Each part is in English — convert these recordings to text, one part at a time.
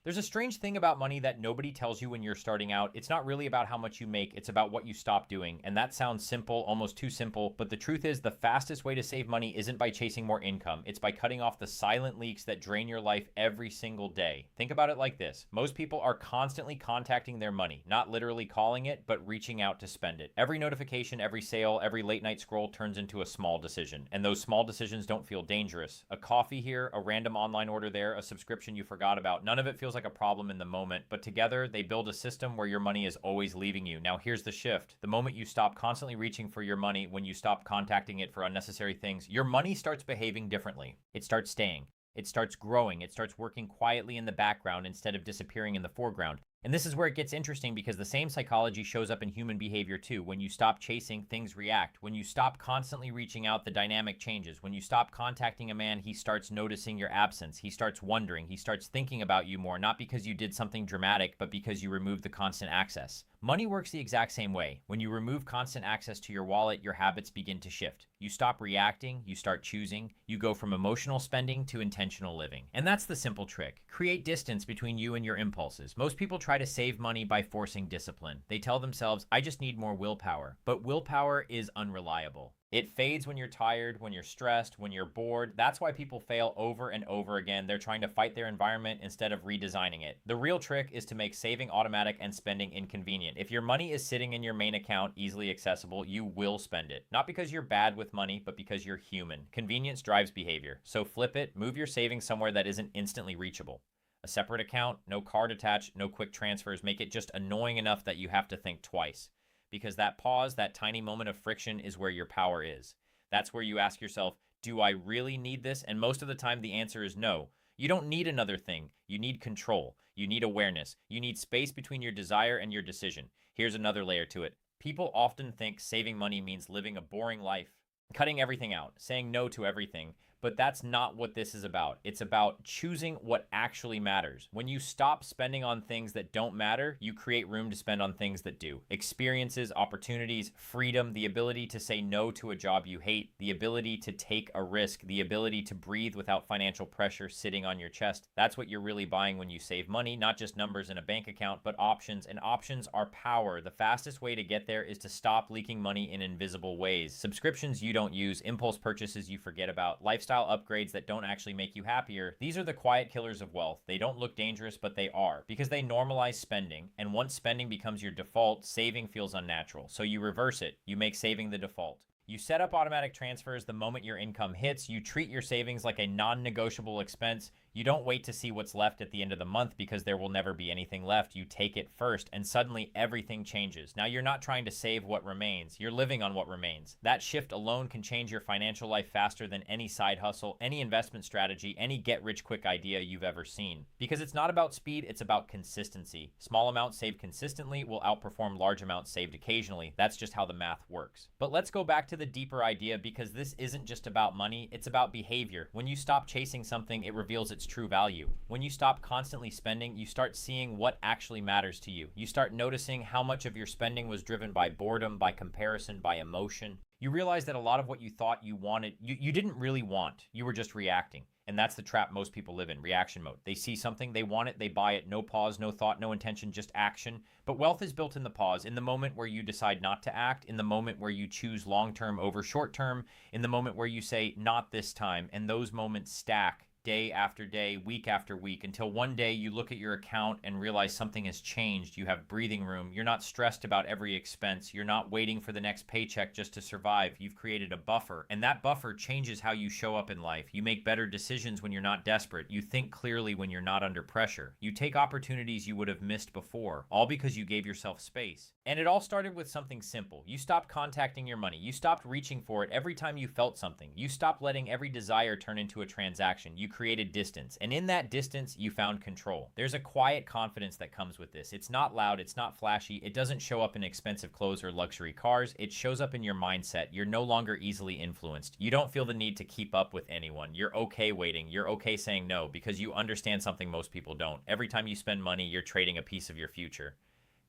There's a strange thing about money that nobody tells you when you're starting out. It's not really about how much you make, it's about what you stop doing. And that sounds simple, almost too simple, but the truth is the fastest way to save money isn't by chasing more income. It's by cutting off the silent leaks that drain your life every single day. Think about it like this. Most people are constantly contacting their money, not literally calling it, but reaching out to spend it. Every notification, every sale, every late night scroll turns into a small decision. And those small decisions don't feel dangerous. A coffee here, a random online order there, a subscription you forgot about. None of it feels like a problem in the moment, but together they build a system where your money is always leaving you. Now here's the shift. The moment you stop constantly reaching for your money, when you stop contacting it for unnecessary things, your money starts behaving differently. It starts staying. It starts growing. It starts working quietly in the background instead of disappearing in the foreground. And this is where it gets interesting because the same psychology shows up in human behavior too. When you stop chasing, things react. When you stop constantly reaching out, the dynamic changes. When you stop contacting a man, he starts noticing your absence. He starts wondering. He starts thinking about you more, not because you did something dramatic, but because you removed the constant access. Money works the exact same way. When you remove constant access to your wallet, your habits begin to shift. You stop reacting, you start choosing, you go from emotional spending to intentional living. And that's the simple trick. Create distance between you and your impulses. Most people try to save money by forcing discipline. They tell themselves, I just need more willpower. But willpower is unreliable. It fades when you're tired, when you're stressed, when you're bored. That's why people fail over and over again. They're trying to fight their environment instead of redesigning it. The real trick is to make saving automatic and spending inconvenient. If your money is sitting in your main account, easily accessible, you will spend it. Not because you're bad with money, but because you're human. Convenience drives behavior. So flip it, move your savings somewhere that isn't instantly reachable. A separate account, no card attached, no quick transfers. Make it just annoying enough that you have to think twice. Because that pause, that tiny moment of friction is where your power is. That's where you ask yourself, do I really need this? And most of the time the answer is no. You don't need another thing. You need control. You need awareness. You need space between your desire and your decision. Here's another layer to it. People often think saving money means living a boring life, cutting everything out, saying no to everything. But that's not what this is about. It's about choosing what actually matters. When you stop spending on things that don't matter, you create room to spend on things that do. Experiences, opportunities, freedom, the ability to say no to a job you hate, the ability to take a risk, the ability to breathe without financial pressure sitting on your chest. That's what you're really buying when you save money, not just numbers in a bank account, but options. And options are power. The fastest way to get there is to stop leaking money in invisible ways. Subscriptions you don't use, impulse purchases you forget about, lifestyle upgrades that don't actually make you happier. These are the quiet killers of wealth. They don't look dangerous, but they are, because they normalize spending. And once spending becomes your default, saving feels unnatural. So you reverse it. You make saving the default. You set up automatic transfers the moment your income hits. You treat your savings like a non-negotiable expense. You don't wait to see what's left at the end of the month because there will never be anything left. You take it first, and suddenly everything changes. Now you're not trying to save what remains. You're living on what remains. That shift alone can change your financial life faster than any side hustle, any investment strategy, any get-rich-quick idea you've ever seen. Because it's not about speed, it's about consistency. Small amounts saved consistently will outperform large amounts saved occasionally. That's just how the math works. But let's go back to the deeper idea, because this isn't just about money, it's about behavior. When you stop chasing something, it reveals its true value. When you stop constantly spending, you start seeing what actually matters to you. You start noticing how much of your spending was driven by boredom, by comparison, by emotion. You realize that a lot of what you thought you wanted, you didn't really want. You were just reacting. And that's the trap most people live in, reaction mode. They see something, they want it, they buy it, no pause, no thought, no intention, just action. But wealth is built in the pause, in the moment where you decide not to act, in the moment where you choose long-term over short-term, in the moment where you say, not this time, and those moments stack day after day, week after week, until one day you look at your account and realize something has changed. You have breathing room. You're not stressed about every expense. You're not waiting for the next paycheck just to survive. You've created a buffer, and that buffer changes how you show up in life. You make better decisions when you're not desperate. You think clearly when you're not under pressure. You take opportunities you would have missed before, all because you gave yourself space. And it all started with something simple. You stopped contacting your money. You stopped reaching for it every time you felt something. You stopped letting every desire turn into a transaction. You created distance, and in that distance you found control. There's a quiet confidence that comes with this. It's not loud, it's not flashy, it doesn't show up in expensive clothes or luxury cars. It shows up in your mindset. You're no longer easily influenced. You don't feel the need to keep up with anyone. You're okay waiting. You're okay saying no, because you understand something most people don't. Every time you spend money, you're trading a piece of your future.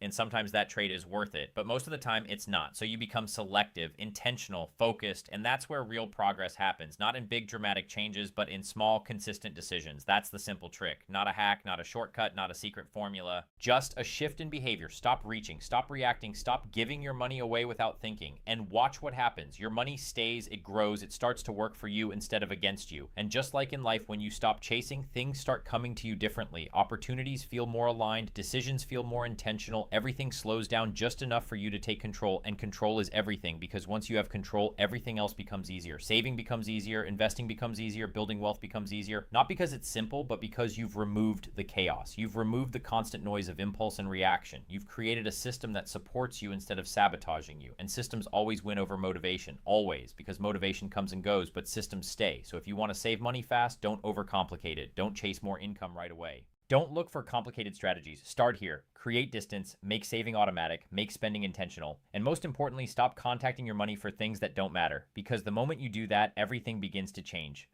and sometimes that trade is worth it, but most of the time it's not. So you become selective, intentional, focused, and that's where real progress happens. Not in big dramatic changes, but in small, consistent decisions. That's the simple trick. Not a hack, not a shortcut, not a secret formula. Just a shift in behavior. Stop reaching, stop reacting, stop giving your money away without thinking, and watch what happens. Your money stays, it grows, it starts to work for you instead of against you. And just like in life, when you stop chasing, things start coming to you differently. Opportunities feel more aligned, decisions feel more intentional, everything slows down just enough for you to take control, and control is everything, because once you have control, everything else becomes easier. Saving becomes easier, investing becomes easier, building wealth becomes easier, not because it's simple, but because you've removed the chaos. You've removed the constant noise of impulse and reaction. You've created a system that supports you instead of sabotaging you, and systems always win over motivation, always, because motivation comes and goes, but systems stay. So if you want to save money fast, don't overcomplicate it. Don't chase more income right away. Don't look for complicated strategies. Start here. Create distance, make saving automatic, make spending intentional, and most importantly, stop contacting your money for things that don't matter, because the moment you do that, everything begins to change.